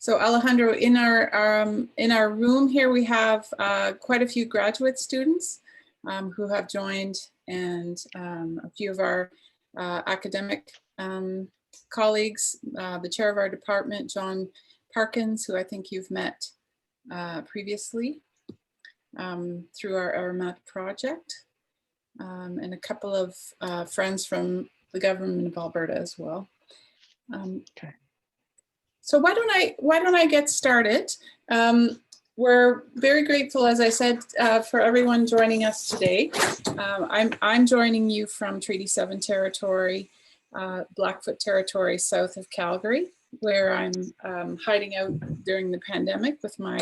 So Alejandro, in our room here, we have quite a few graduate students who have joined, and a few of our academic colleagues, the chair of our department, John Parkins, who I think you've met previously through our math project, and a couple of friends from the government of Alberta as well. Okay. So why don't I get started? We're very grateful, as I said, for everyone joining us today. I'm joining you from Treaty 7 territory, Blackfoot territory, south of Calgary, where I'm hiding out during the pandemic with my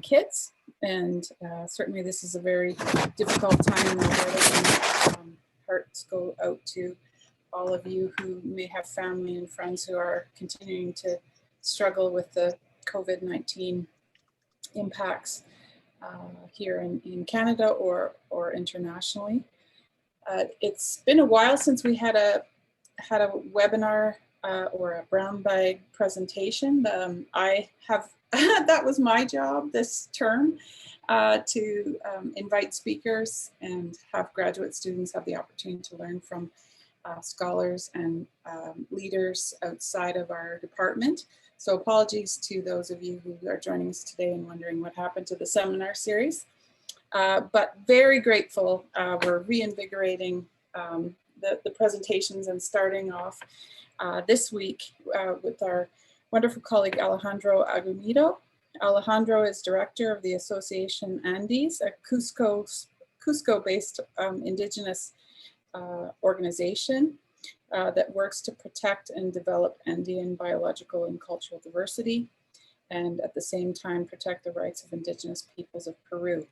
kids. And certainly this is a very difficult time in Alberta, and hearts go out to all of you who may have family and friends who are continuing to struggle with the COVID-19 impacts here in Canada or internationally. It's been a while since we had a webinar or a brown bag presentation. I have that was my job this term, to invite speakers and have graduate students have the opportunity to learn from scholars and leaders outside of our department. So apologies to those of you who are joining us today and wondering what happened to the seminar series. But very grateful. We're reinvigorating the presentations and starting off this week with our wonderful colleague Alejandro Agrumendo. Alejandro is director of the Asociacion Andes, a Cusco-based Indigenous organization that works to protect and develop Andean biological and cultural diversity, and at the same time protect the rights of Indigenous peoples of Peru.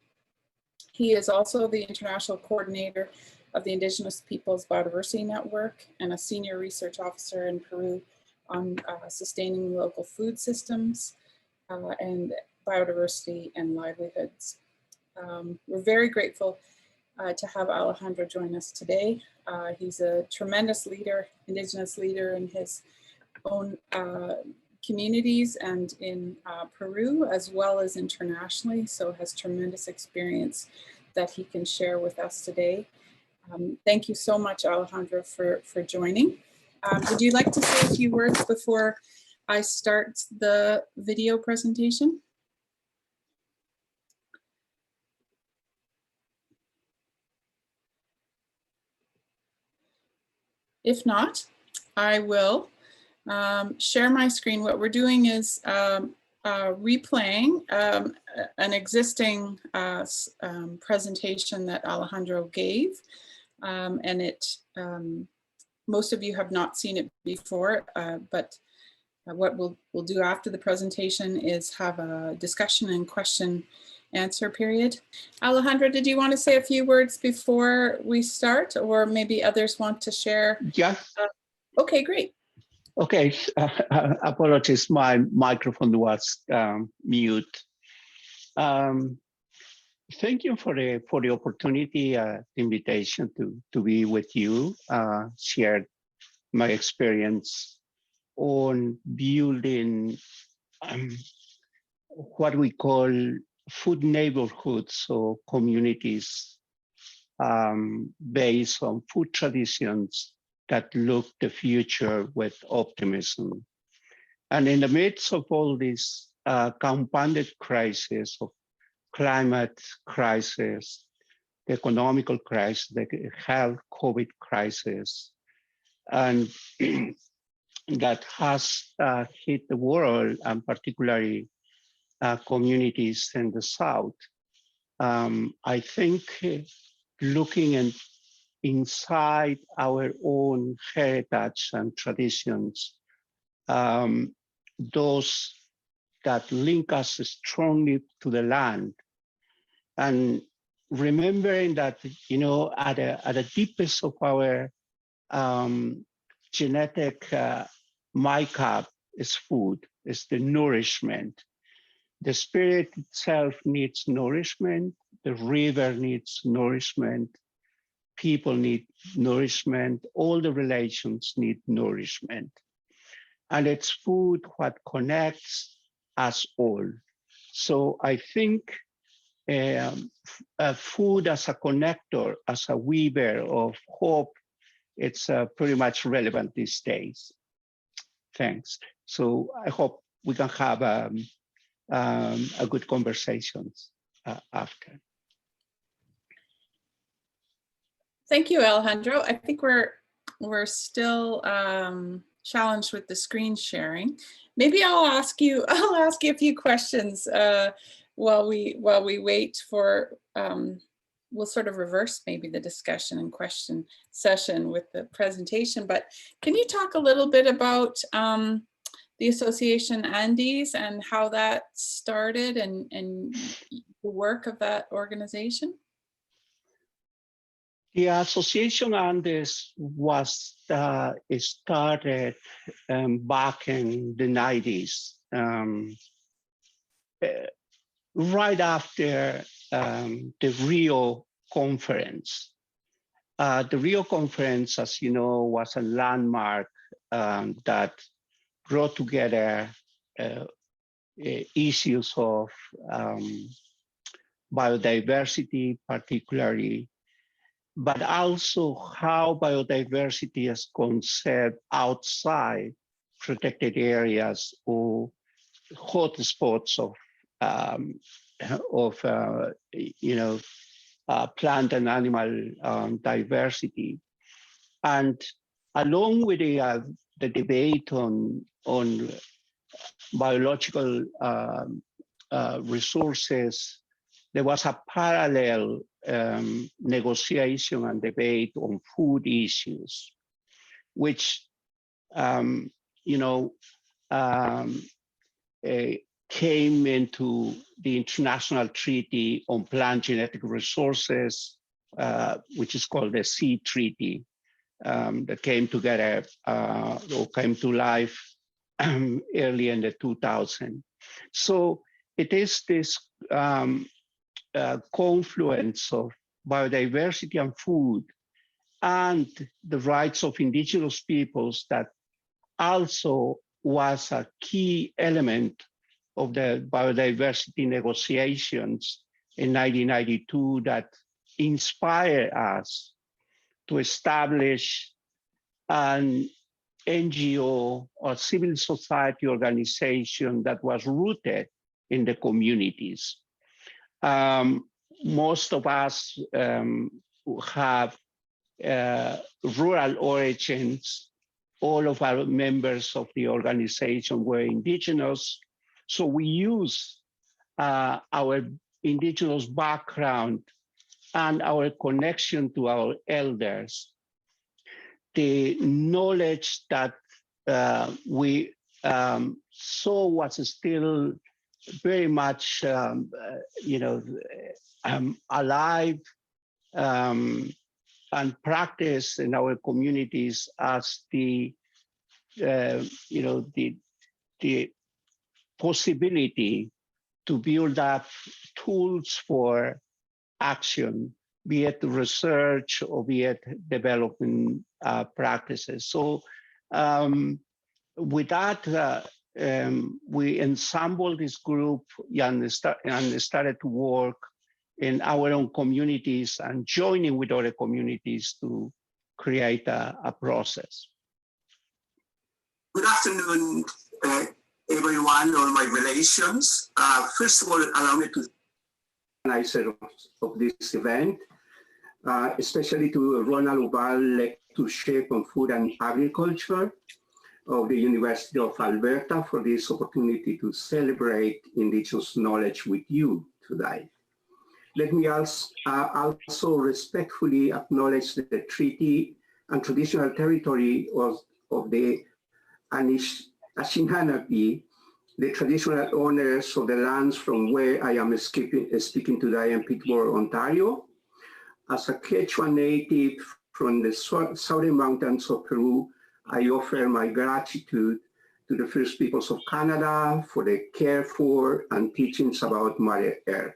He is also the international coordinator of the Indigenous Peoples Biodiversity Network and a senior research officer in Peru on sustaining local food systems and biodiversity and livelihoods. We're very grateful to have Alejandro join us today. He's a tremendous leader, Indigenous leader in his own communities and in Peru, as well as internationally, so has tremendous experience that he can share with us today. Thank you so much, Alejandro, for joining. Would you like to say a few words before I start the video presentation? If not, I will share my screen. What we're doing is replaying an existing presentation that Alejandro gave, and it most of you have not seen it before, but what we'll do after the presentation is have a discussion and question answer period. Alejandro, did you want to say a few words before we start, or maybe others want to share? Yeah. Okay, great. Okay, apologies, my microphone was mute. Thank you for the opportunity, the invitation to be with you, share my experience on building what we call food neighborhoods or communities based on food traditions that look the future with optimism. And in the midst of all this compounded crisis of climate crisis, the economical crisis, the health COVID crisis, and that has hit the world, and particularly communities in the South. I think looking inside our own heritage and traditions, those that link us strongly to the land, and remembering that, you know, at the deepest of our genetic makeup is food, is the nourishment. The spirit itself needs nourishment, the river needs nourishment, people need nourishment, all the relations need nourishment. and it's food what connects us all. So I think food as a connector, as a weaver of hope, it's pretty much relevant these days. Thanks. So I hope we can have a good conversations after. Thank you, Alejandro. I think we're still challenged with the screen sharing. Maybe I'll ask you a few questions while we wait for. We'll sort of reverse maybe the discussion and question session with the presentation. But can you talk a little bit about the Asociacion Andes and how that started and the work of that organization? The Asociacion Andes was started back in the 90s, right after the Rio conference. The Rio conference, as you know, was a landmark that brought together issues of biodiversity, particularly, but also how biodiversity is conceived outside protected areas or hotspots of plant and animal diversity. And along with the debate on biological resources, there was a parallel negotiation and debate on food issues, which came into the International Treaty on Plant Genetic Resources, which is called the Sea Treaty, that came together or came to life early in the 2000s. So it is this confluence of biodiversity and food and the rights of indigenous peoples that also was a key element of the biodiversity negotiations in 1992 that inspired us to establish an NGO or civil society organization that was rooted in the communities. Most of us have rural origins. All of our members of the organization were indigenous. So we use our indigenous background and our connection to our elders, the knowledge that we saw was still very much, alive and practiced in our communities as the possibility to build up tools for action, be it research or be it development practices. So with that, we ensembled this group and started to work in our own communities and joining with other communities to create a process. Good afternoon, everyone, all my relations. First of all, allow me to organizer of this event, especially to Ronald Ubal, lectureship on food and agriculture of the University of Alberta, for this opportunity to celebrate Indigenous knowledge with you today. Let me also respectfully acknowledge the treaty and traditional territory of the Anishinaabe, the traditional owners of the lands from where I am speaking today in Pittsburgh, Ontario. As a Quechua native from the southern mountains of Peru, I offer my gratitude to the First Peoples of Canada for their care for and teachings about Mother Earth.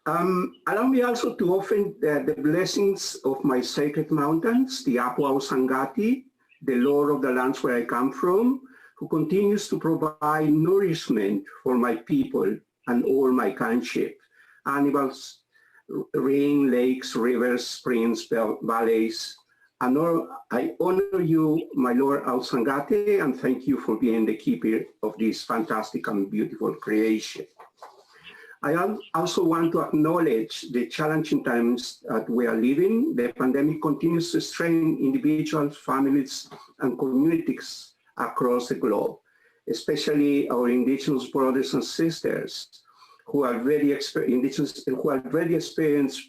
Allow me also to offer the blessings of my sacred mountains, the Apo Sangati, the Lord of the lands where I come from, who continues to provide nourishment for my people and all my kinship, animals, rain, lakes, rivers, springs, valleys. And I honor you, my Lord Al-Sangate, and thank you for being the keeper of this fantastic and beautiful creation. I also want to acknowledge the challenging times that we are living. The pandemic continues to strain individuals, families, and communities across the globe, especially our Indigenous brothers and sisters who already experienced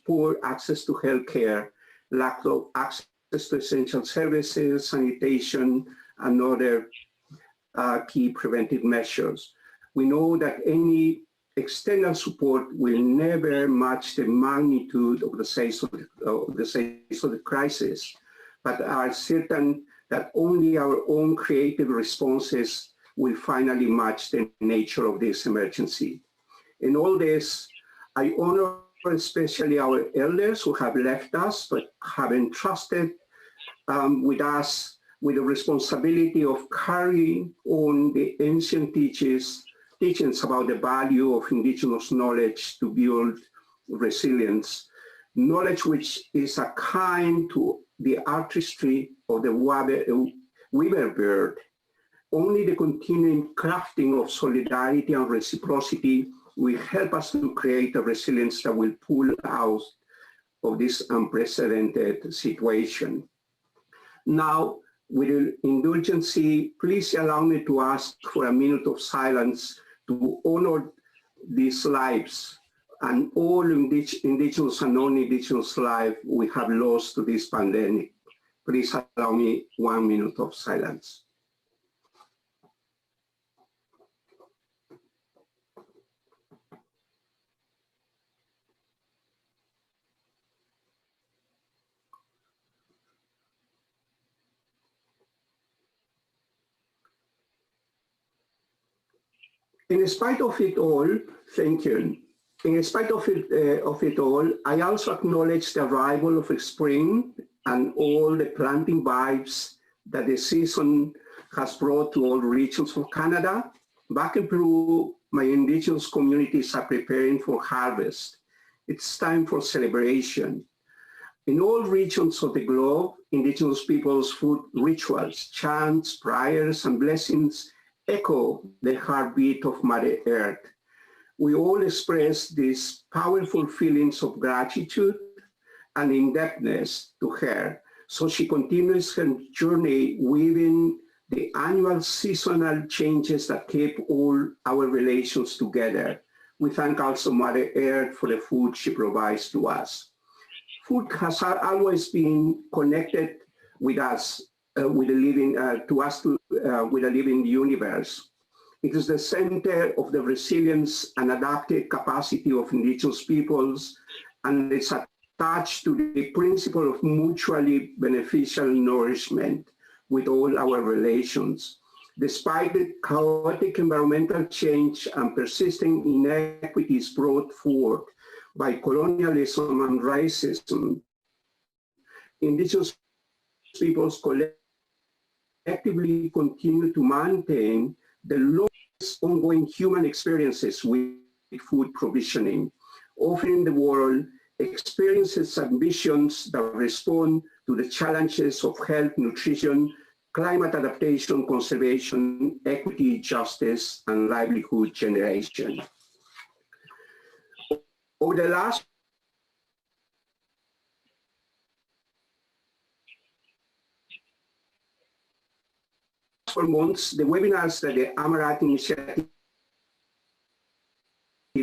poor access to healthcare, lack of access to essential services, sanitation, and other key preventive measures. We know that any external support will never match the magnitude of the size of the crisis, but are certain that only our own creative responses will finally match the nature of this emergency. In all this, I honor especially our elders who have left us, but have entrusted with us with the responsibility of carrying on the ancient teachings about the value of indigenous knowledge to build resilience, knowledge which is akin to the artistry of the weaver bird. Only the continuing crafting of solidarity and reciprocity will help us to create a resilience that will pull out of this unprecedented situation. Now, with your indulgency, please allow me to ask for a minute of silence to honor these lives and all indigenous and non-indigenous lives we have lost to this pandemic. Please allow me 1 minute of silence. In spite of it all, thank you. In spite of it all, I also acknowledge the arrival of spring and all the planting vibes that the season has brought to all regions of Canada. Back in Peru, my indigenous communities are preparing for harvest. It's time for celebration. In all regions of the globe, indigenous people's food rituals, chants, prayers, and blessings echo the heartbeat of Mother Earth. We all express these powerful feelings of gratitude and indebtedness to her. So she continues her journey weaving the annual seasonal changes that keep all our relations together. We thank also Mother Earth for the food she provides to us. Food has always been connected with us, with the living universe. It is the center of the resilience and adaptive capacity of indigenous peoples, and it's attached to the principle of mutually beneficial nourishment with all our relations. Despite the chaotic environmental change and persisting inequities brought forth by colonialism and racism, indigenous peoples collectively continue to maintain the longest ongoing human experiences with food provisioning, offering the world experiences and visions that respond to the challenges of health, nutrition, climate adaptation, conservation, equity, justice, and livelihood generation. Over the last for months, the webinars that the Amarat Initiative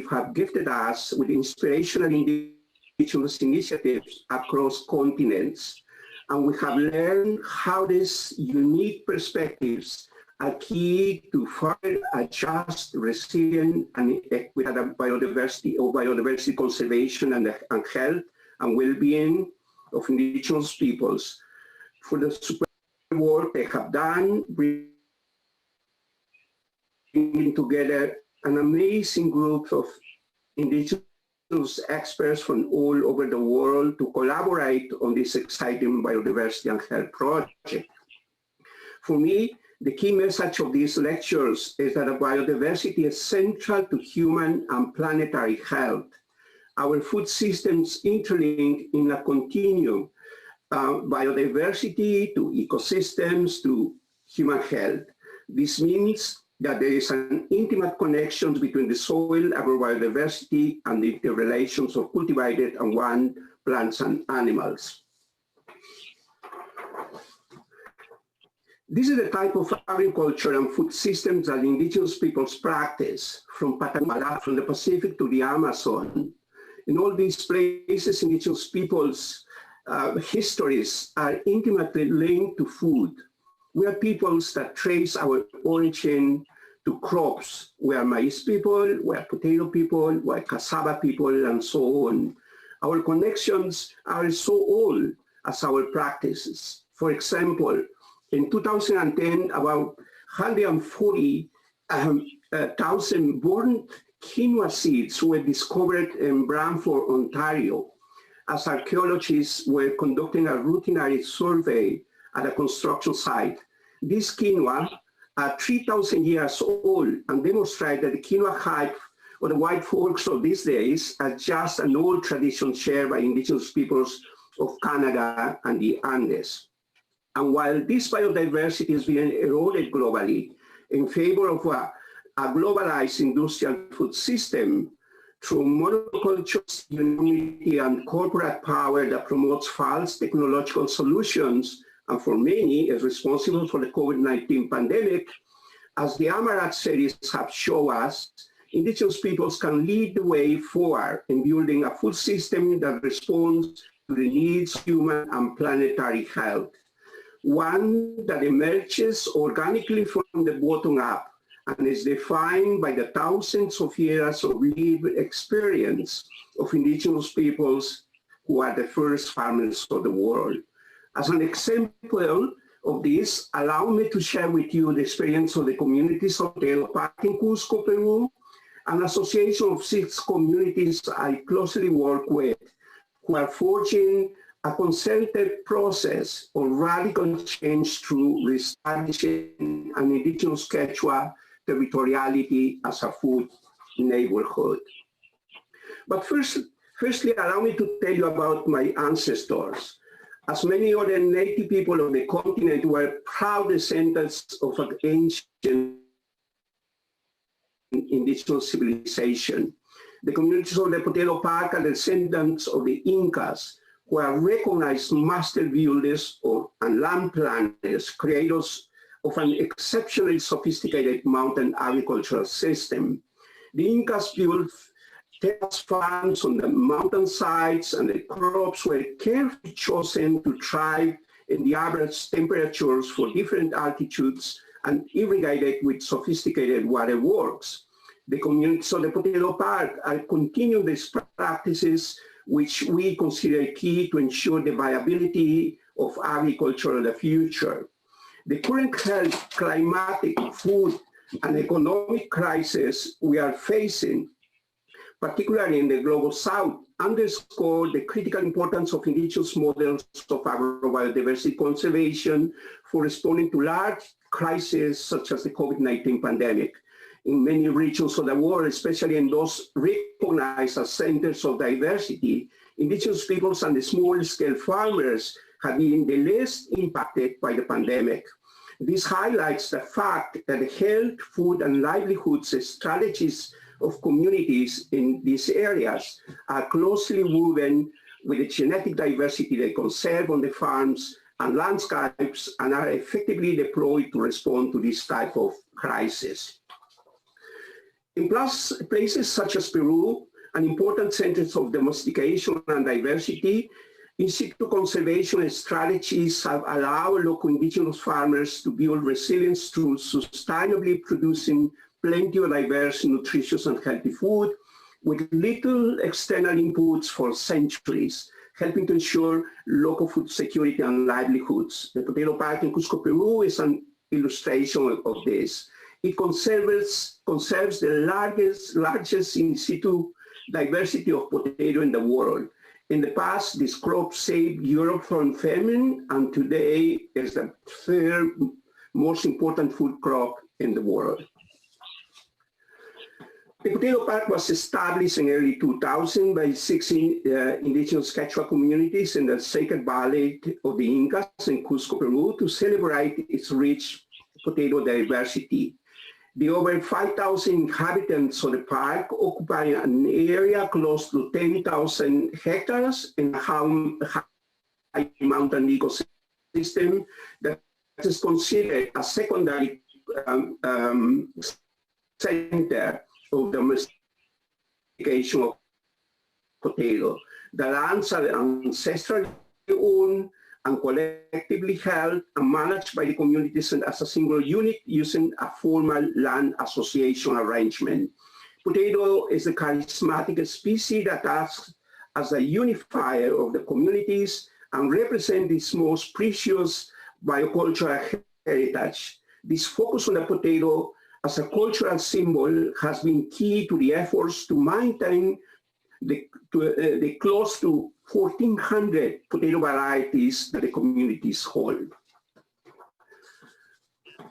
have gifted us with inspirational indigenous initiatives across continents. And we have learned how these unique perspectives are key to further adjust, resilient, and equitable biodiversity conservation and health and well-being of indigenous peoples. For the super work they have done, bringing together an amazing group of indigenous experts from all over the world to collaborate on this exciting biodiversity and health project. For me, the key message of these lectures is that biodiversity is central to human and planetary health. Our food systems interlink in a continuum, biodiversity to ecosystems to human health. This means that there is an intimate connection between the soil, agrobiodiversity, and the interrelations of cultivated and wild plants and animals. This is the type of agriculture and food systems that indigenous peoples practice, from Patagonia, from the Pacific to the Amazon. In all these places, indigenous peoples' histories are intimately linked to food. We are peoples that trace our origin to crops. We are maize people, we are potato people, we are cassava people, and so on. Our connections are so old as our practices. For example, in 2010, about 140,000 burnt quinoa seeds were discovered in Brantford, Ontario, as archaeologists were conducting a routine survey at a construction site. This quinoa are 3,000 years old and demonstrate that the quinoa hype or the white folks of these days are just an old tradition shared by indigenous peoples of Canada and the Andes. And while this biodiversity is being eroded globally in favor of a globalized industrial food system through monoculture, unity, and corporate power that promotes false technological solutions, and for many is responsible for the COVID-19 pandemic, as the Amaranth series have shown us, indigenous peoples can lead the way forward in building a food system that responds to the needs of human and planetary health. One that emerges organically from the bottom up and is defined by the thousands of years of lived experience of indigenous peoples who are the first farmers of the world. As an example of this, allow me to share with you the experience of the communities of the Park in Cusco, Peru, an association of 6 communities I closely work with, who are forging a concerted process of radical change through reestablishing an indigenous Quechua territoriality as a food neighborhood. But firstly, allow me to tell you about my ancestors. As many other native people of the continent were proud descendants of an ancient indigenous civilization. The communities of the Potato Park are descendants of the Incas, who are recognized master builders and land planners, creators of an exceptionally sophisticated mountain agricultural system. The Incas built terrace farms on the mountainsides, and the crops were carefully chosen to thrive in the average temperatures for different altitudes and irrigated with sophisticated waterworks. The communities of the Potato Park are continuing these practices, which we consider key to ensure the viability of agriculture in the future. The current health, climatic, food, and economic crisis we are facing, particularly in the global south, underscore the critical importance of indigenous models of agrobiodiversity conservation for responding to large crises such as the COVID-19 pandemic. In many regions of the world, especially in those recognized as centers of diversity, indigenous peoples and the small-scale farmers have been the least impacted by the pandemic. This highlights the fact that the health, food, and livelihoods strategies of communities in these areas are closely woven with the genetic diversity they conserve on the farms and landscapes and are effectively deployed to respond to this type of crisis. In places such as Peru, an important centers of domestication and diversity, in situ conservation strategies have allowed local indigenous farmers to build resilience through sustainably producing plenty of diverse, nutritious, and healthy food with little external inputs for centuries, helping to ensure local food security and livelihoods. The Potato Park in Cusco, Peru is an illustration of this. It conserves the largest in situ diversity of potato in the world. In the past, this crop saved Europe from famine, and today is the third most important food crop in the world. The potato park was established in early 2000 by 16 indigenous Quechua communities in the Sacred Valley of the Incas in Cusco, Peru, to celebrate its rich potato diversity. The over 5,000 inhabitants of the park occupy an area close to 10,000 hectares in a high mountain ecosystem that is considered a secondary center of domestication of potato. The lands are ancestrally owned and collectively held and managed by the communities as a single unit using a formal land association arrangement. Potato is a charismatic species that acts as a unifier of the communities and represents its most precious biocultural heritage. This focus on the potato as a cultural symbol has been key to the efforts to maintain the close to 1,400 potato varieties that the communities hold.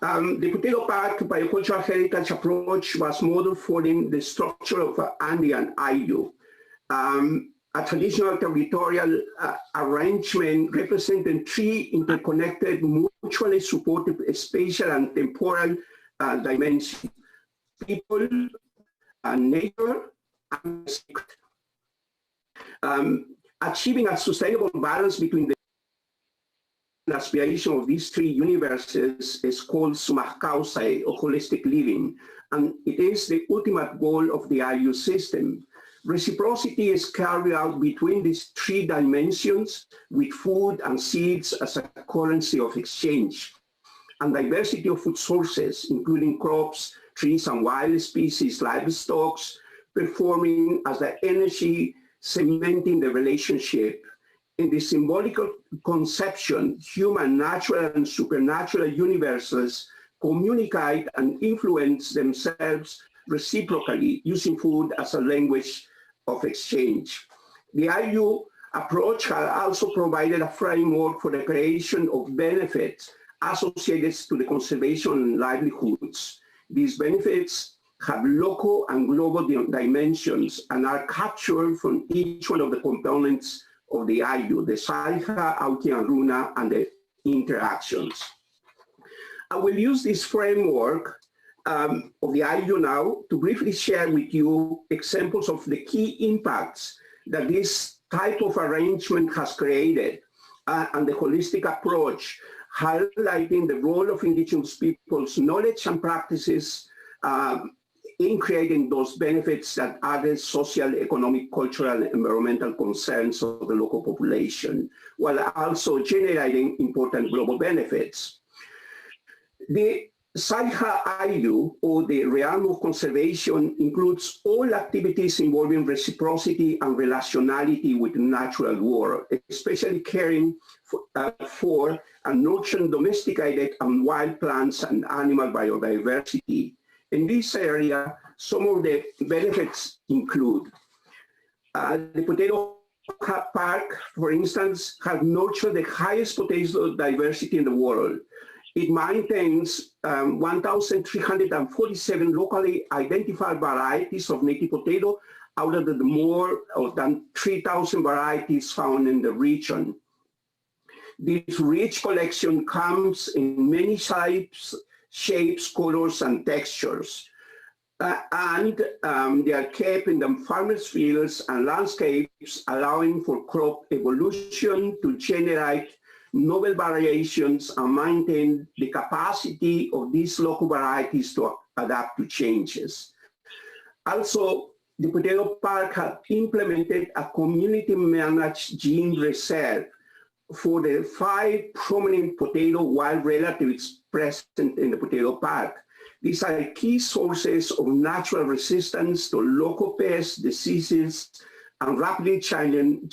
The potato park biocultural heritage approach was modeled following the structure of Andean Ayllu, a traditional territorial arrangement representing three interconnected, mutually supportive spatial and temporal dimensions: people, nature, and secret. Achieving a sustainable balance between the aspiration of these three universes is called summa causae, or holistic living, and it is the ultimate goal of the Ayllu system. Reciprocity is carried out between these three dimensions with food and seeds as a currency of exchange, and diversity of food sources, including crops, trees, and wild species, livestock, performing as the energy cementing the relationship. In the symbolical conception, human, natural, and supernatural universes communicate and influence themselves reciprocally, using food as a language of exchange. The Ayllu approach has also provided a framework for the creation of benefits associated to the conservation and livelihoods. These benefits have local and global dimensions and are captured from each one of the components of the Ayllu, the Saiha, Auki, and Runa, and the interactions. I will use this framework of the Ayllu now to briefly share with you examples of the key impacts that this type of arrangement has created and the holistic approach, highlighting the role of indigenous people's knowledge and practices in creating those benefits that address social, economic, cultural, and environmental concerns of the local population, while also generating important global benefits. The Saiha Ayllu, or the realm of conservation, includes all activities involving reciprocity and relationality with the natural world, especially caring for and nurturing domesticated and wild plants and animal biodiversity. In this area, some of the benefits include the potato park, for instance, has nurtured the highest potato diversity in the world. It maintains 1,347 locally identified varieties of native potato out of the more than 3,000 varieties found in the region. This rich collection comes in many shapes, colors, and textures. And they are kept in the farmers' fields and landscapes, allowing for crop evolution to generate novel variations and maintain the capacity of these local varieties to adapt to changes. Also, the potato park has implemented a community-managed gene reserve for the 5 prominent potato wild relatives present in the potato park. These are key sources of natural resistance to local pests, diseases, and rapidly changing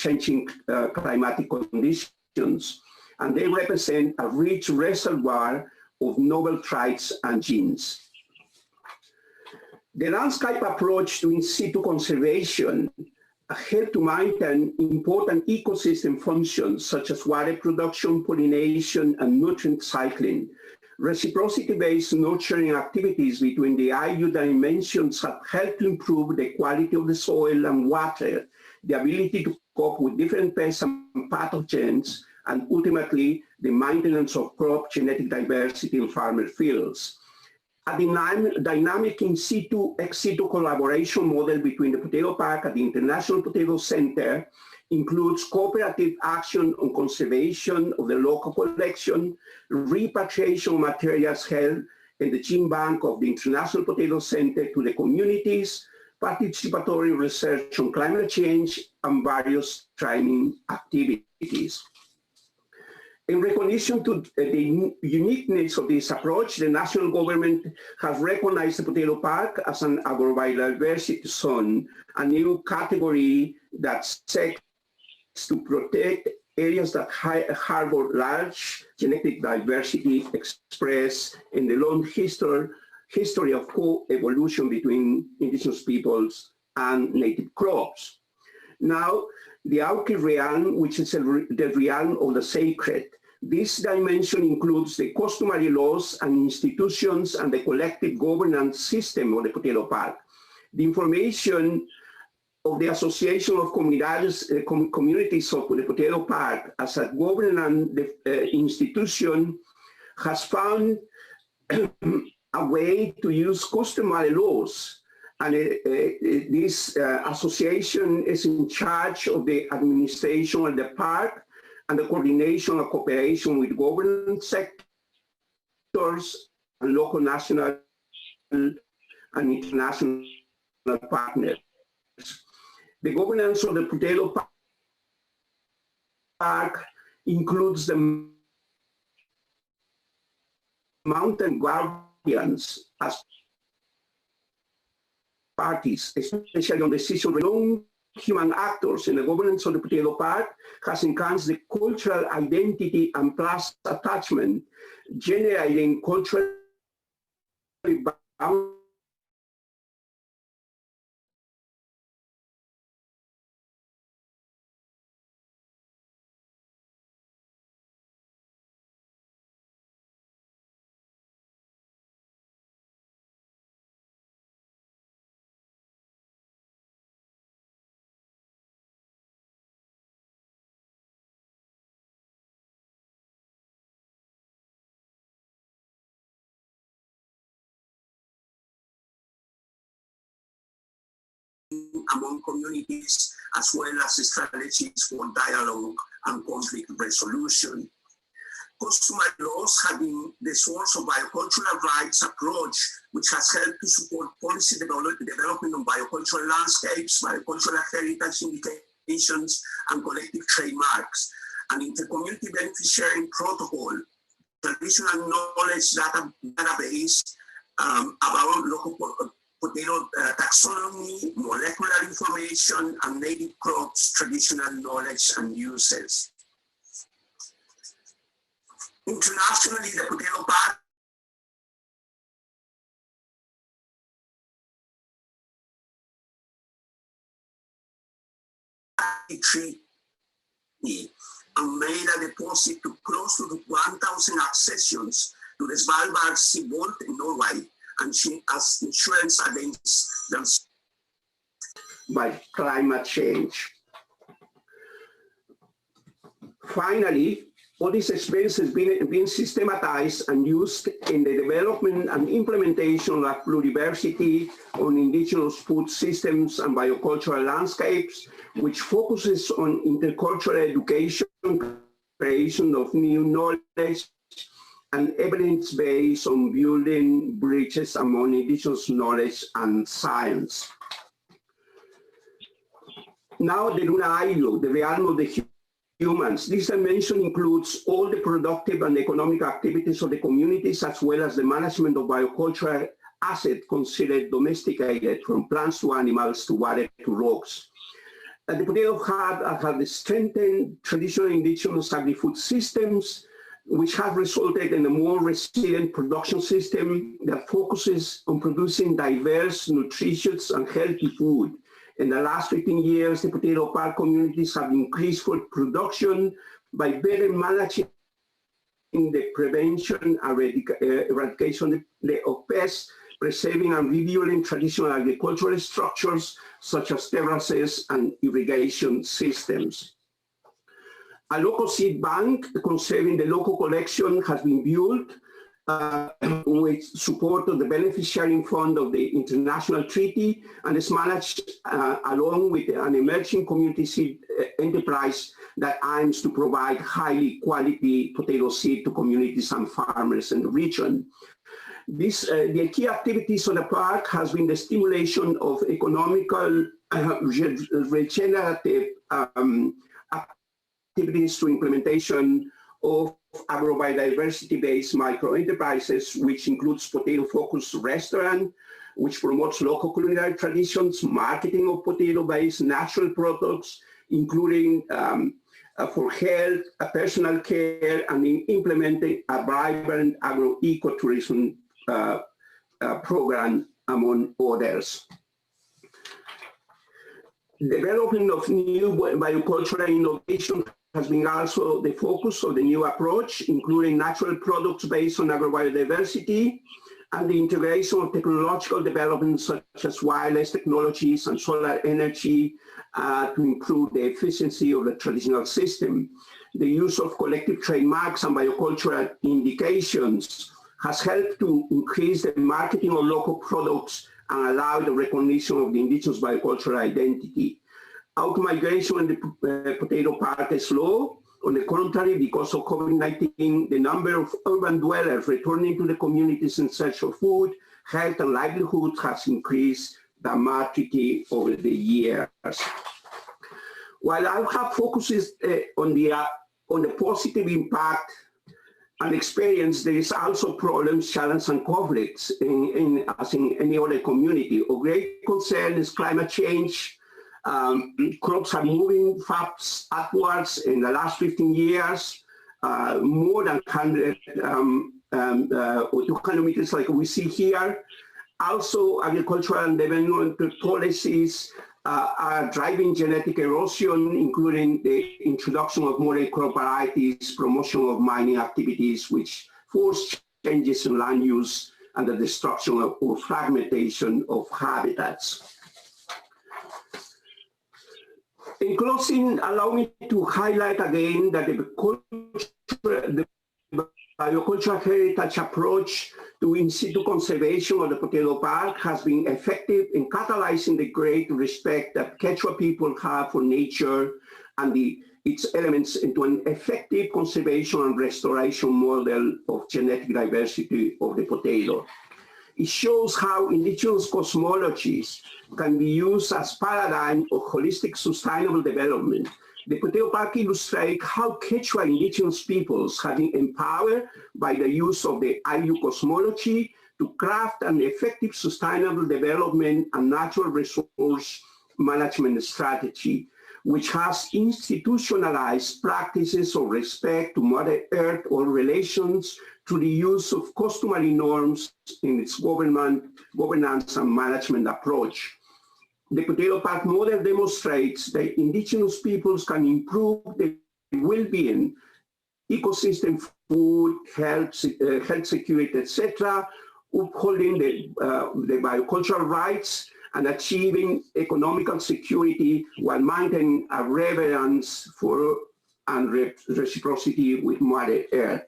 climatic conditions. And they represent a rich reservoir of novel traits and genes. The landscape approach to in situ conservation help to maintain important ecosystem functions such as water production, pollination, and nutrient cycling. Reciprocity-based nurturing activities between the IU dimensions have helped to improve the quality of the soil and water, the ability to cope with different pests and pathogens, and ultimately the maintenance of crop genetic diversity in farmer fields. A dynamic in situ, ex situ collaboration model between the Potato Park and the International Potato Center includes cooperative action on conservation of the local collection, repatriation of materials held in the gene bank of the International Potato Center to the communities, participatory research on climate change, and various training activities. In recognition to the uniqueness of this approach, the national government has recognized the Potato Park as an agrobiodiversity zone, a new category that seeks to protect areas that harbor large genetic diversity expressed in the long history of co-evolution between indigenous peoples and native crops. Now, the Auki realm, which is the realm of the sacred. This dimension includes the customary laws and institutions and the collective governance system of the Potato Park. The information of the Association of Communities of the Potato Park as a governance institution has found a way to use customary laws. And this association is in charge of the administration of the park and the coordination and cooperation with government sectors and local, national, and international partners. The governance of the Potato Park includes the mountain guardians as parties, especially on decision alone. Human actors in the governance of the Potato Park has enhanced the cultural identity and class attachment, generating culturally bound among communities, as well as strategies for dialogue and conflict resolution. Customary laws have been the source of biocultural rights approach, which has helped to support policy development of biocultural landscapes, biocultural heritage indications, and collective trademarks, an intercommunity benefit sharing protocol, traditional knowledge database about local potato taxonomy, molecular information, and native crops, traditional knowledge and uses. Internationally, the Potato Park treaty and made a deposit to close to 1,000 accessions to the Svalbard seaboard in Norway, and as insurance against them by climate change. Finally, all this experience has been systematized and used in the development and implementation of pluriversity on indigenous food systems and biocultural landscapes, which focuses on intercultural education, creation of new knowledge, and evidence based on building bridges among indigenous knowledge and science. Now the Luna-Ayu, the realm of the humans. This dimension includes all the productive and economic activities of the communities, as well as the management of biocultural assets considered domesticated, from plants to animals to water to rocks. And the potato had strengthened traditional indigenous agri-food systems, which has resulted in a more resilient production system that focuses on producing diverse, nutritious, and healthy food. In the last 15 years, the potato park communities have increased food production by better managing the prevention and eradication of pests, preserving and rebuilding traditional agricultural structures such as terraces and irrigation systems. A local seed bank conserving the local collection has been built with support of the benefit sharing fund of the international treaty, and is managed along with an emerging community seed enterprise that aims to provide highly quality potato seed to communities and farmers in the region. The key activities of the park has been the stimulation of economical regenerative activities to implementation of agrobiodiversity-based micro-enterprises, which includes potato-focused restaurant, which promotes local culinary traditions, marketing of potato-based natural products, including for health, personal care, and in implementing a vibrant agro-ecotourism program, among others. Development of new biocultural innovation has been also the focus of the new approach, including natural products based on agrobiodiversity and the integration of technological developments such as wireless technologies and solar energy to improve the efficiency of the traditional system. The use of collective trademarks and biocultural indications has helped to increase the marketing of local products and allow the recognition of the indigenous biocultural identity. Out-migration in the potato park is low. On the contrary, because of COVID-19, the number of urban dwellers returning to the communities in search of food, health, and livelihood has increased dramatically over the years. While I have focuses on the positive impact and experience, there is also problems, challenges, and conflicts as in any other community. Of great concern is climate change. Crops are moving fast upwards in the last 15 years, more than 100 or 200 meters like we see here. Also, agricultural and development policies are driving genetic erosion, including the introduction of modern crop varieties, promotion of mining activities, which force changes in land use and the destruction or fragmentation of habitats. In closing, allow me to highlight again that the biocultural heritage approach to in situ conservation of the potato park has been effective in catalyzing the great respect that Quechua people have for nature and its elements into an effective conservation and restoration model of genetic diversity of the potato. It shows how indigenous cosmologies can be used as paradigm of holistic sustainable development. The potato park illustrates how Quechua indigenous peoples have been empowered by the use of the IU cosmology to craft an effective sustainable development and natural resource management strategy, which has institutionalized practices of respect to Mother Earth or relations to the use of customary norms in its governance and management approach. The potato park model demonstrates that indigenous peoples can improve the well-being, ecosystem, food, health security, etc., upholding the biocultural rights and achieving economical security while maintaining a reverence for and reciprocity with Mother Earth.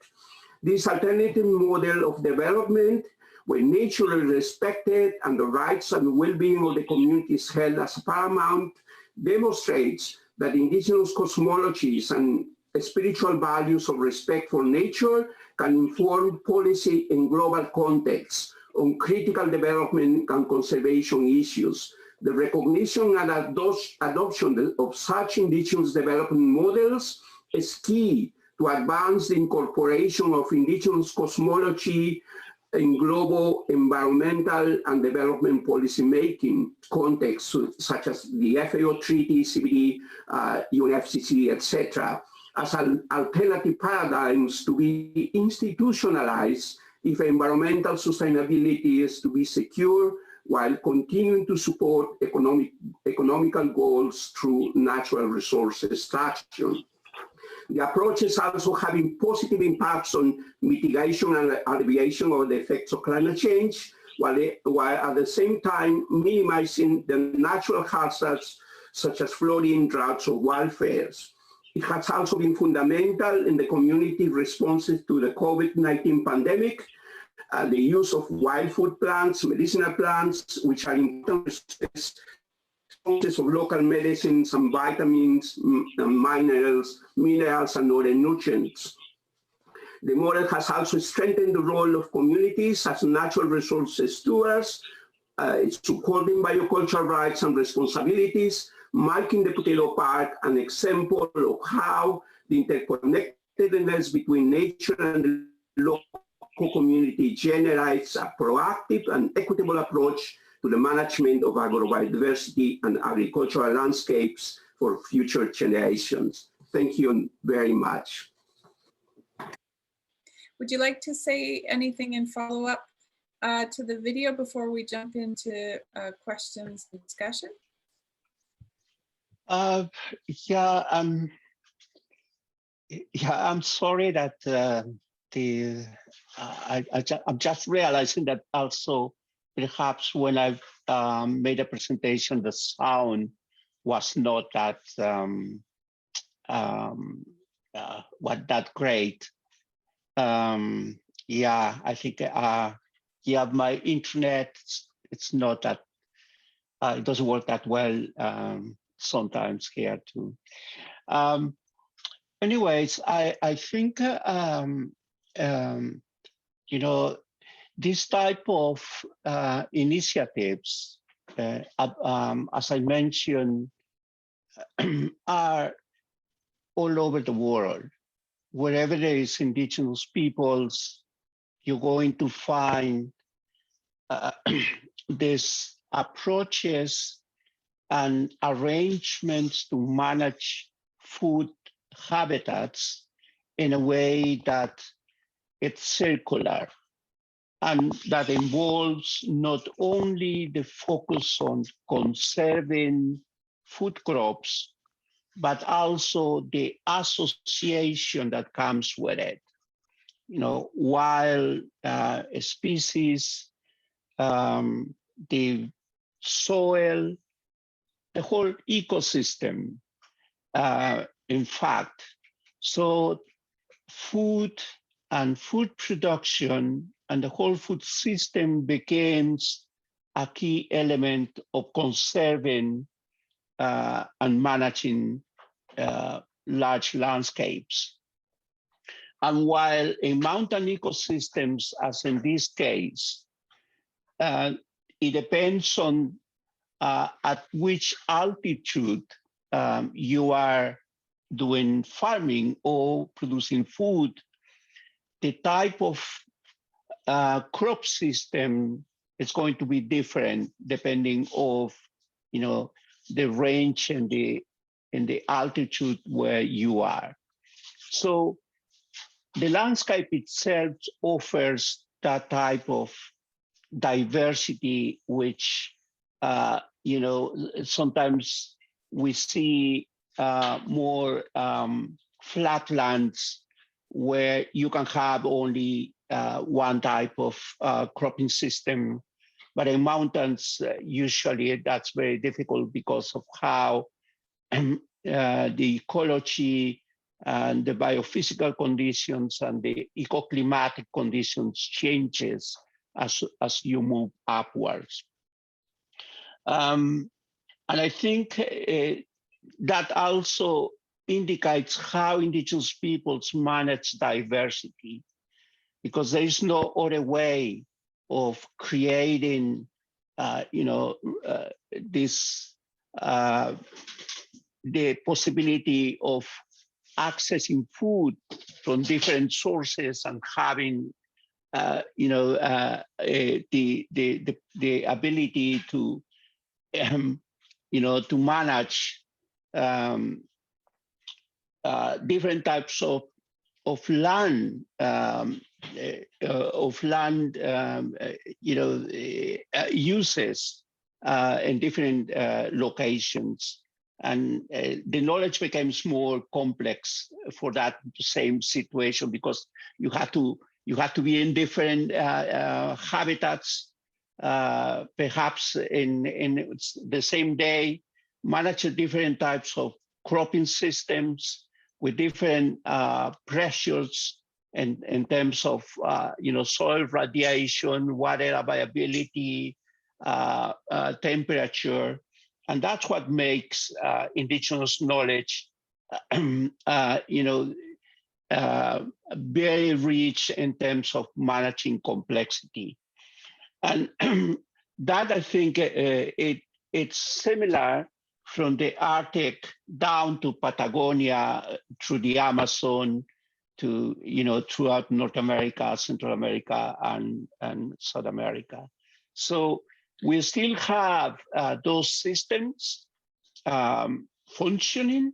This alternative model of development, where nature is respected and the rights and well-being of the community is held as paramount, demonstrates that indigenous cosmologies and spiritual values of respect for nature can inform policy in global contexts on critical development and conservation issues. The recognition and adoption of such indigenous development models is key to advance the incorporation of indigenous cosmology in global environmental and development policy making contexts, such as the FAO Treaty, CBD, UNFCCC, etc. as an alternative paradigms to be institutionalized if environmental sustainability is to be secure while continuing to support economical goals through natural resource extraction. The approach is also having positive impacts on mitigation and alleviation of the effects of climate change, while at the same time minimizing the natural hazards such as flooding, droughts, or wildfires. It has also been fundamental in the community responses to the COVID-19 pandemic, the use of wild food plants, medicinal plants, which are important sources of local medicines and vitamins, and minerals, and other nutrients. The model has also strengthened the role of communities as natural resources stewards, supporting biocultural rights and responsibilities, making the Putelo Park an example of how the interconnectedness between nature and the local community generates a proactive and equitable approach to the management of agrobiodiversity and agricultural landscapes for future generations. Thank you very much. Would you like to say anything in follow-up to the video before we jump into questions and discussion? Yeah, I'm sorry that I'm just realizing that also perhaps when I've made a presentation, the sound was not that great. Yeah, I think yeah, my internet, it's not that it doesn't work that well sometimes here too. Anyways, I think you know, this type of initiatives, as I mentioned, are all over the world. Wherever there is indigenous peoples, you're going to find these approaches and arrangements to manage food habitats in a way that it's circular and that involves not only the focus on conserving food crops, but also the association that comes with it. You know, wild species, the soil, the whole ecosystem, in fact. So food and food production and the whole food system becomes a key element of conserving and managing large landscapes. And while in mountain ecosystems, as in this case, it depends on at which altitude you are doing farming or producing food, the type of crop system is going to be different depending of, you know, the range and the altitude where you are. So the landscape itself offers that type of diversity, which you know, sometimes we see more flatlands where you can have only one type of cropping system, but in mountains, usually that's very difficult because of how the ecology and the biophysical conditions and the ecoclimatic conditions changes as you move upwards. And I think that also indicates how indigenous peoples manage diversity, because there is no other way of creating, you know, this the possibility of accessing food from different sources and having, you know, the ability to, you know, to manage different types of land, uses in different locations. And the knowledge becomes more complex for that same situation, because you have to be in different habitats, perhaps in the same day, manage different types of cropping systems with different pressures in terms of soil radiation, water availability, temperature. And that's what makes indigenous knowledge, very rich in terms of managing complexity. And that, I think, it's similar from the Arctic down to Patagonia, through the Amazon, to throughout North America, Central America, and South America. So we still have those systems functioning.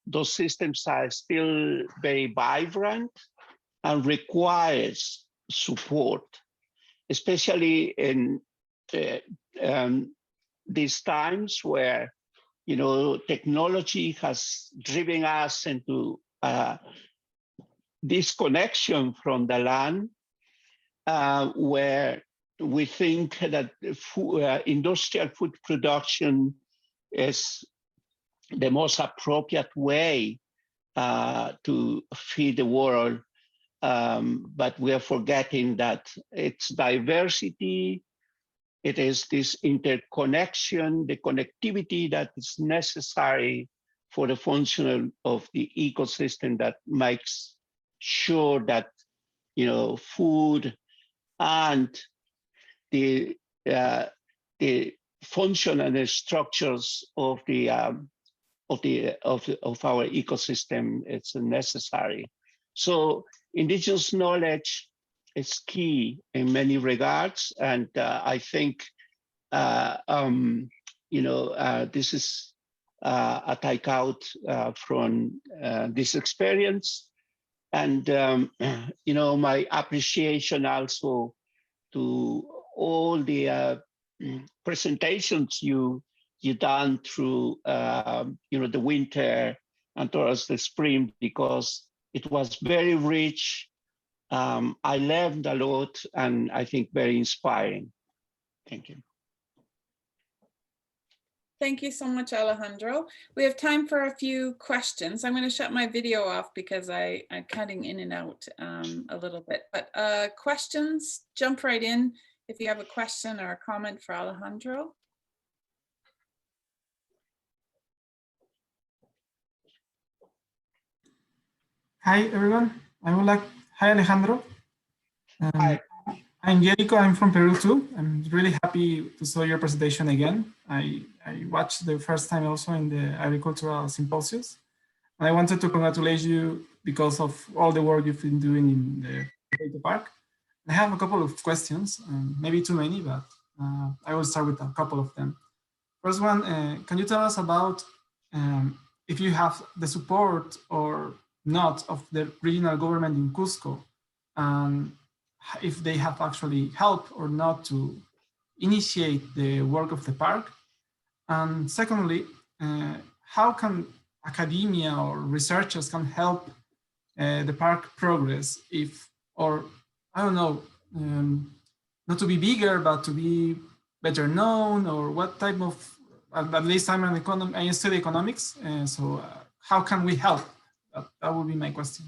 Those systems are still very vibrant and requires support, especially in these times where technology has driven us into disconnection from the land, where we think that industrial food production is the most appropriate way to feed the world. But we are forgetting that it's diversity, it is this interconnection, the connectivity that is necessary for the function of the ecosystem that makes sure that food and the function and the structures of our ecosystem is necessary. So indigenous knowledge is key in many regards, and I think this is a takeout from this experience, and my appreciation also to all the presentations you done through the winter and towards the spring, because it was very rich. I learned a lot, and I think very inspiring. Thank you. Thank you so much, Alejandro. We have time for a few questions. I'm going to shut my video off because I'm cutting in and out a little bit. But questions, jump right in if you have a question or a comment for Alejandro. Hi, everyone. Hi, Alejandro. Hi. I'm Jericho. I'm from Peru too. I'm really happy to saw your presentation again. I watched the first time also in the agricultural symposiums. I wanted to congratulate you because of all the work you've been doing in the data park. I have a couple of questions, maybe too many, but I will start with a couple of them. First one, can you tell us about if you have the support or not of the regional government in Cusco, and if they have actually helped or not to initiate the work of the park? And secondly, how can academia or researchers can help the park progress if, or I don't know, not to be bigger, but to be better known, or what type of, at least I'm an economist, I study economics, so how can we help? That would be my question.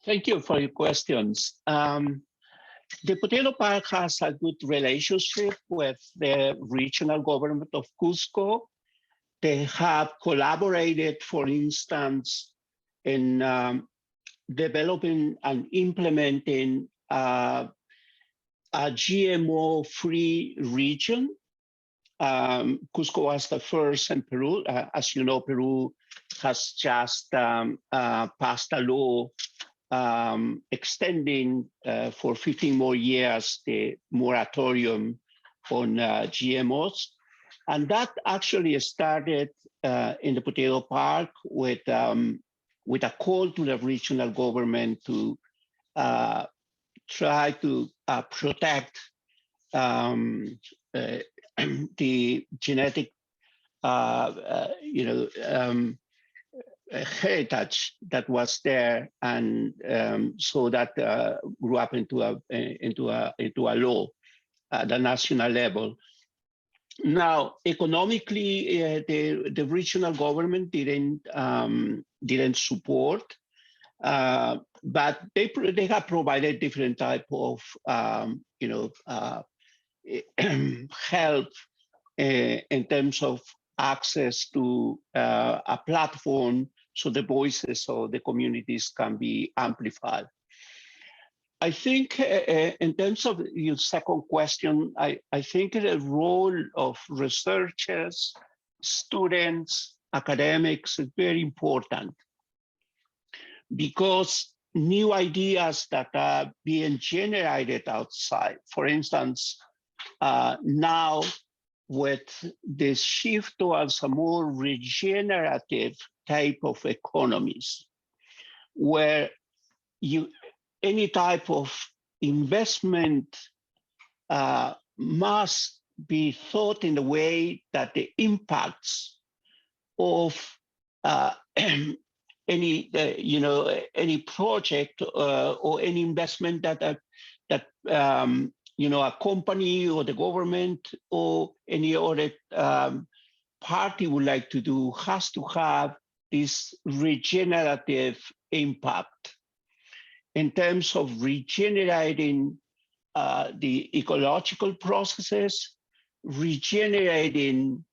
Thank you for your questions. The Potato Park has a good relationship with the regional government of Cusco. They have collaborated, for instance, in developing and implementing a GMO-free region. Cusco was the first in Peru. As you know, Peru has just passed a law extending for 15 more years the moratorium on GMOs. And that actually started in the Potato Park with a call to the regional government to try to protect the genetic, heritage that was there, and so that grew up into a law at the national level. Now, economically, the regional government didn't support, but they have provided different type of help in terms of access to a platform so the voices of the communities can be amplified. I think in terms of your second question, I think the role of researchers, students, academics is very important, because new ideas that are being generated outside, for instance, now with this shift towards a more regenerative type of economies, where any type of investment must be thought in a way that the impacts of any project or any investment that a company or the government or any other party would like to do has to have this regenerative impact in terms of regenerating the ecological processes, regenerating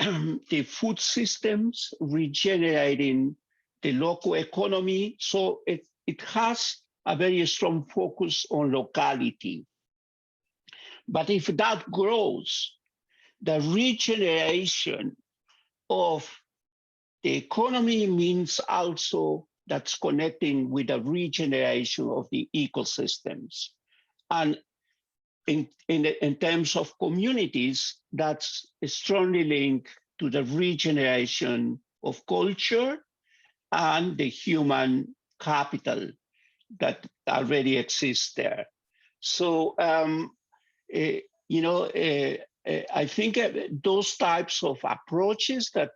the food systems, regenerating the local economy. So it has a very strong focus on locality. But if that grows, the regeneration of the economy means also that's connecting with the regeneration of the ecosystems. And in terms of communities, that's strongly linked to the regeneration of culture and the human capital that already exists there. So, I think those types of approaches that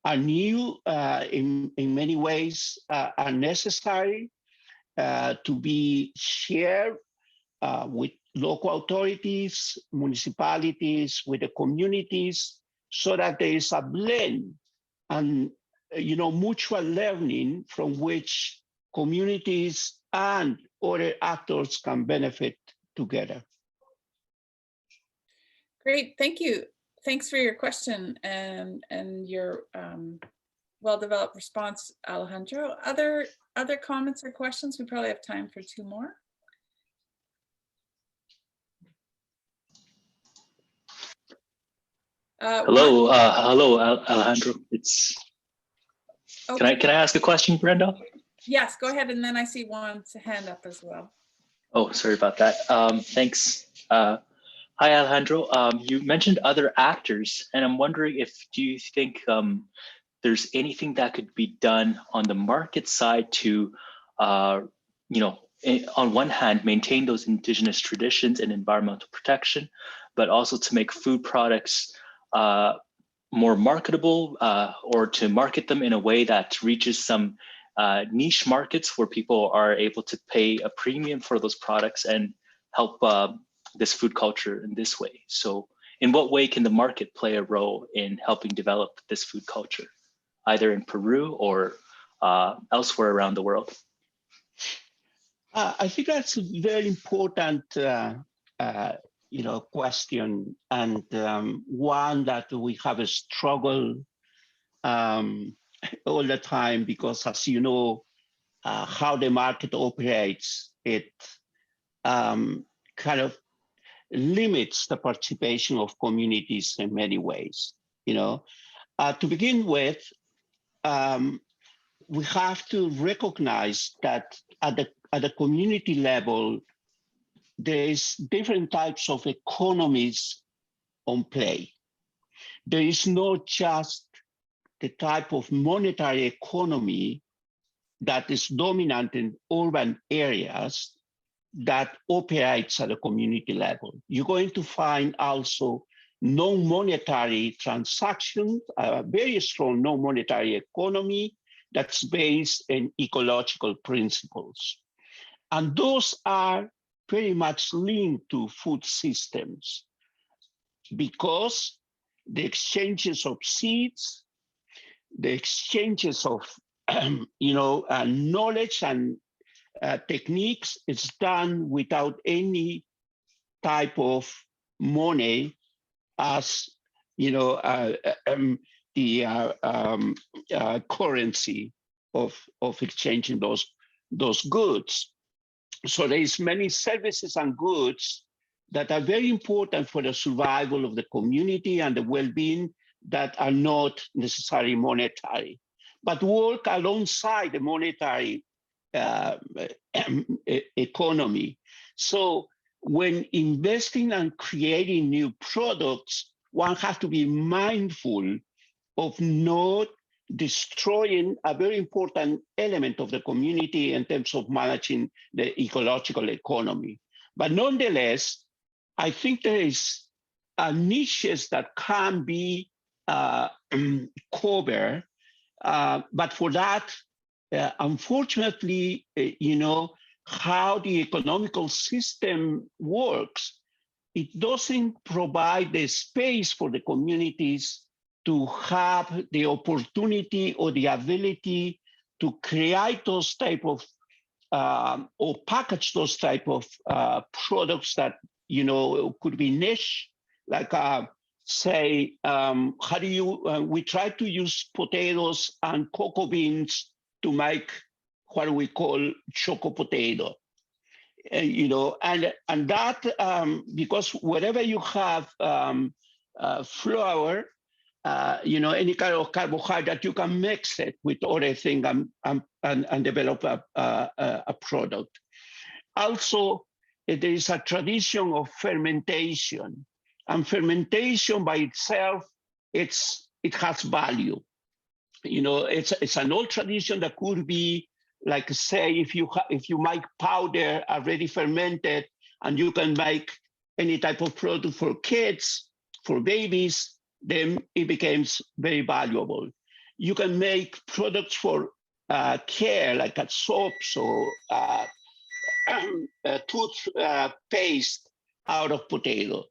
are new in many ways are necessary to be shared with local authorities, municipalities, with the communities, so that there is a blend and mutual learning from which communities and other actors can benefit together. Great, thank you. Thanks for your question and your well-developed response, Alejandro. Other comments or questions? We probably have time for two more. Hello, Alejandro. It's okay. Can I ask a question, Brenda? Yes, go ahead, and then I see Juan's hand up as well. Oh, sorry about that. Thanks. Hi, Alejandro. You mentioned other actors, and I'm wondering do you think there's anything that could be done on the market side to, on one hand, maintain those indigenous traditions and environmental protection, but also to make food products more marketable or to market them in a way that reaches some niche markets where people are able to pay a premium for those products and help this food culture in this way. So in what way can the market play a role in helping develop this food culture, either in Peru or elsewhere around the world? I think that's a very important question, and one that we have a struggle all the time, because as you know, how the market operates, it kind of limits the participation of communities in many ways. To begin with, we have to recognize that at the community level, there is different types of economies on play. there is not just the type of monetary economy that is dominant in urban areas that operates at a community level. You're going to find also non-monetary transactions, a very strong non-monetary economy that's based in ecological principles. And those are very much linked to food systems because the exchanges of seeds, the exchanges of knowledge and techniques is done without any type of money as the currency of exchanging those goods. So there is many services and goods that are very important for the survival of the community and the well-being that are not necessarily monetary, but work alongside the monetary economy. So when investing and creating new products, one has to be mindful of not destroying a very important element of the community in terms of managing the ecological economy. But nonetheless, I think there is niches that can be covered, but for that, unfortunately, how the economical system works, it doesn't provide the space for the communities to have the opportunity or the ability to create those type of or package those type of products that could be niche, like say, how do you? We try to use potatoes and cocoa beans to make what we call choco potato. And that because wherever you have flour, any kind of carbohydrate, you can mix it with other things and develop a product. Also, there is a tradition of fermentation, and fermentation by itself, it has value. It's an old tradition that could be like, say, if you make powder already fermented, and you can make any type of product for kids, for babies, then it becomes very valuable. You can make products for care, like soaps or toothpaste out of potato,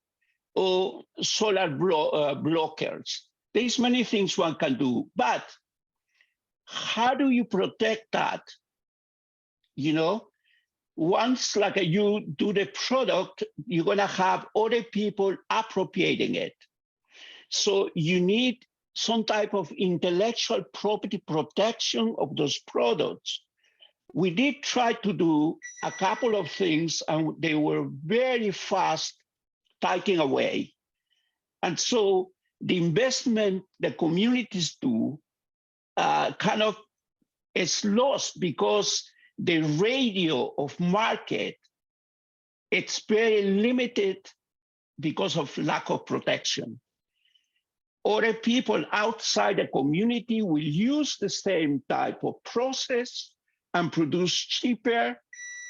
or solar blockers. There's many things one can do, but how do you protect that? Once like you do the product, you're gonna have other people appropriating it. So you need some type of intellectual property protection of those products. We did try to do a couple of things, and they were very fast taken away. And so the investment the communities do kind of is lost because the radio of market, it's very limited because of lack of protection. Other people outside the community will use the same type of process and produce cheaper,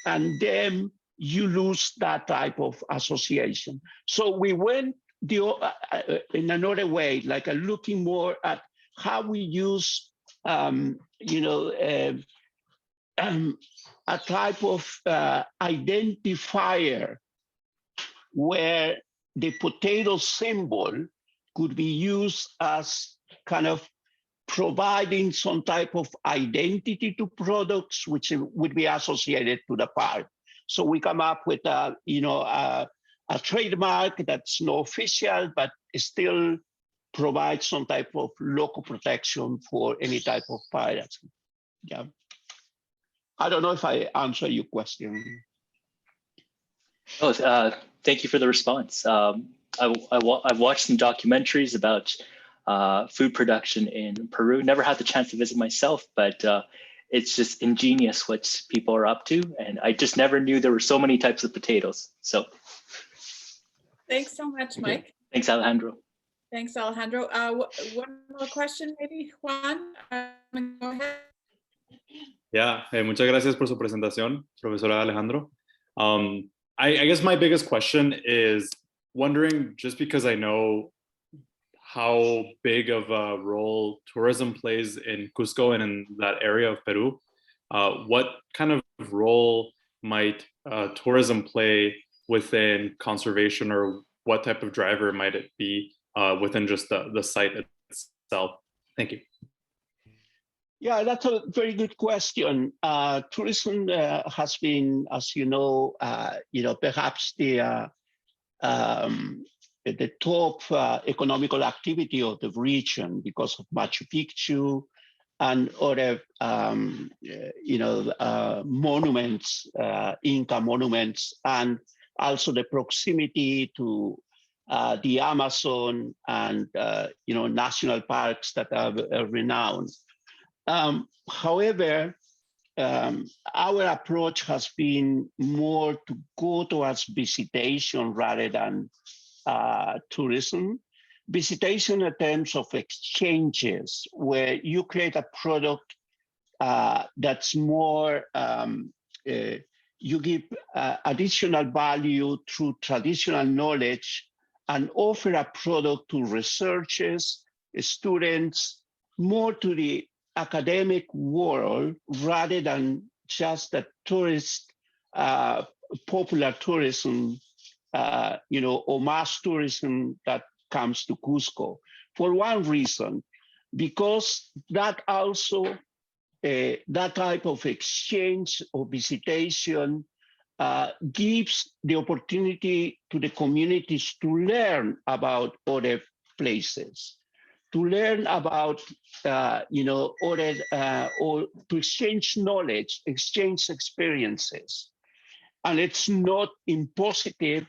and then you lose that type of association. So we went in another way, like looking more at how we use, a type of identifier where the potato symbol could be used as kind of providing some type of identity to products which would be associated to the park. So we come up with a trademark that's not official, but still provides some type of local protection for any type of piracy. Yeah. I don't know if I answer your question. Oh, thank you for the response. I've watched some documentaries about food production in Peru. Never had the chance to visit myself, but it's just ingenious what people are up to. And I just never knew there were so many types of potatoes. So Thanks so much, Mike. Thanks, Alejandro. Thanks, Alejandro. One more question, maybe, Juan? Go ahead. Yeah, muchas gracias por su presentación, Profesora Alejandro. I guess my biggest question is wondering, just because I know how big of a role tourism plays in Cusco and in that area of Peru, what kind of role might tourism play within conservation, or what type of driver might it be within just the site itself? Thank you. Yeah, that's a very good question. Tourism has been, as you know, perhaps the top economical activity of the region because of Machu Picchu and other, monuments, Inca monuments, and also the proximity to the Amazon and, national parks that are renowned. However, our approach has been more to go towards visitation rather than tourism. Visitation in terms of exchanges, where you create a product that's more, you give additional value through traditional knowledge and offer a product to researchers, students, more to the academic world rather than just the tourist, popular tourism, or mass tourism that comes to Cusco. For one reason, because that also, that type of exchange or visitation gives the opportunity to the communities to learn about other places, to learn about, other, or to exchange knowledge, exchange experiences. And it's not impositive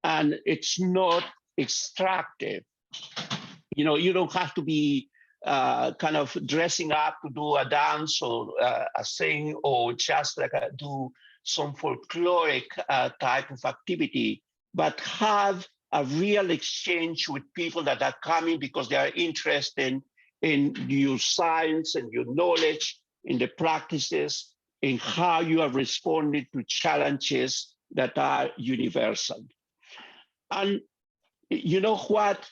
and it's not extractive. You don't have to be kind of dressing up to do a dance or a sing, or just like do some folkloric type of activity, but have a real exchange with people that are coming because they are interested in your science and your knowledge, in the practices, in how you are responding to challenges that are universal. And you know what?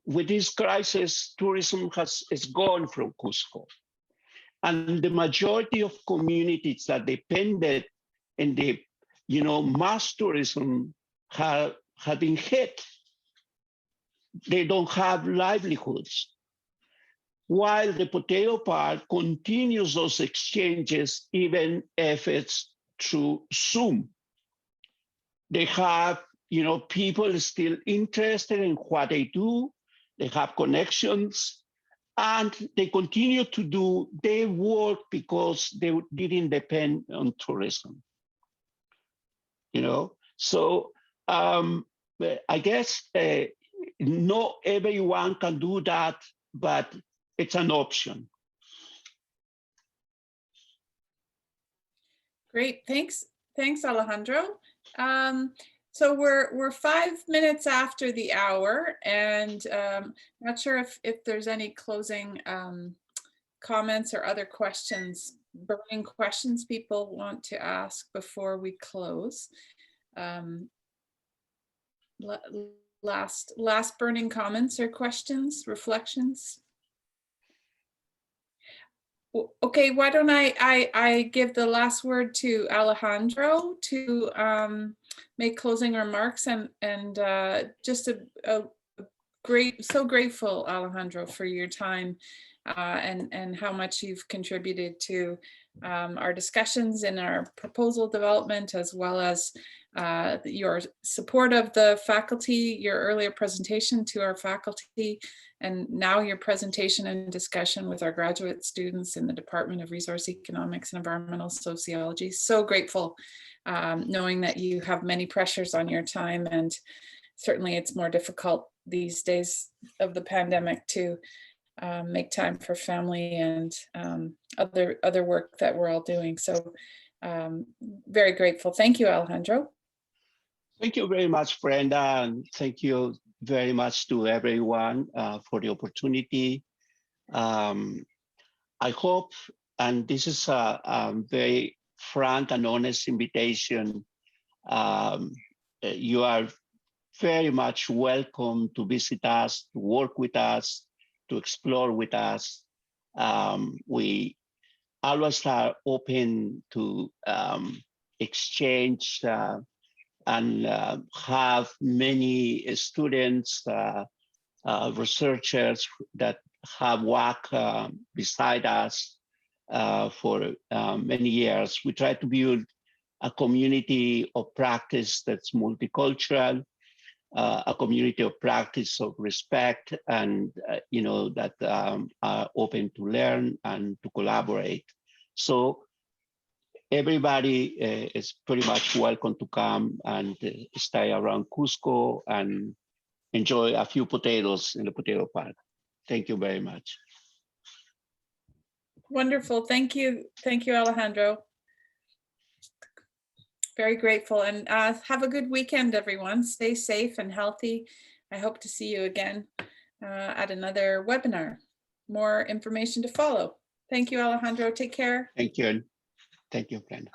With this crisis, tourism is gone from Cusco. And the majority of communities that depended in the, mass tourism have been hit. They don't have livelihoods. While the potato park continues those exchanges, even if it's through Zoom. They have, people still interested in what they do. They have connections, and they continue to do their work because they didn't depend on tourism. So I guess not everyone can do that, but it's an option. Great, thanks, Alejandro. So we're 5 minutes after the hour, and not sure if there's any closing comments or other questions, burning questions people want to ask before we close. Last burning comments or questions, reflections? Okay, why don't I give the last word to Alejandro to make closing remarks, and just so grateful, Alejandro, for your time and how much you've contributed to our discussions in our proposal development, as well as your support of the faculty, your earlier presentation to our faculty, and now your presentation and discussion with our graduate students in the Department of Resource Economics and Environmental Sociology. So grateful, knowing that you have many pressures on your time, and certainly it's more difficult these days of the pandemic to make time for family and other work that we're all doing. So very grateful. Thank you, Alejandro. Thank you very much, Brenda, and thank you, very much to everyone for the opportunity. I hope, and this is a very frank and honest invitation, you are very much welcome to visit us, to work with us, to explore with us. We always are open to exchange and have many students, researchers that have worked beside us for many years. We try to build a community of practice that's multicultural, a community of practice of respect, and that are open to learn and to collaborate. So everybody is pretty much welcome to come and stay around Cusco and enjoy a few potatoes in the potato park. Thank you very much. Wonderful. Thank you. Thank you, Alejandro. Very grateful, and have a good weekend, everyone. Stay safe and healthy. I hope to see you again at another webinar. More information to follow. Thank you, Alejandro. Take care. Thank you. Thank you, Brenda.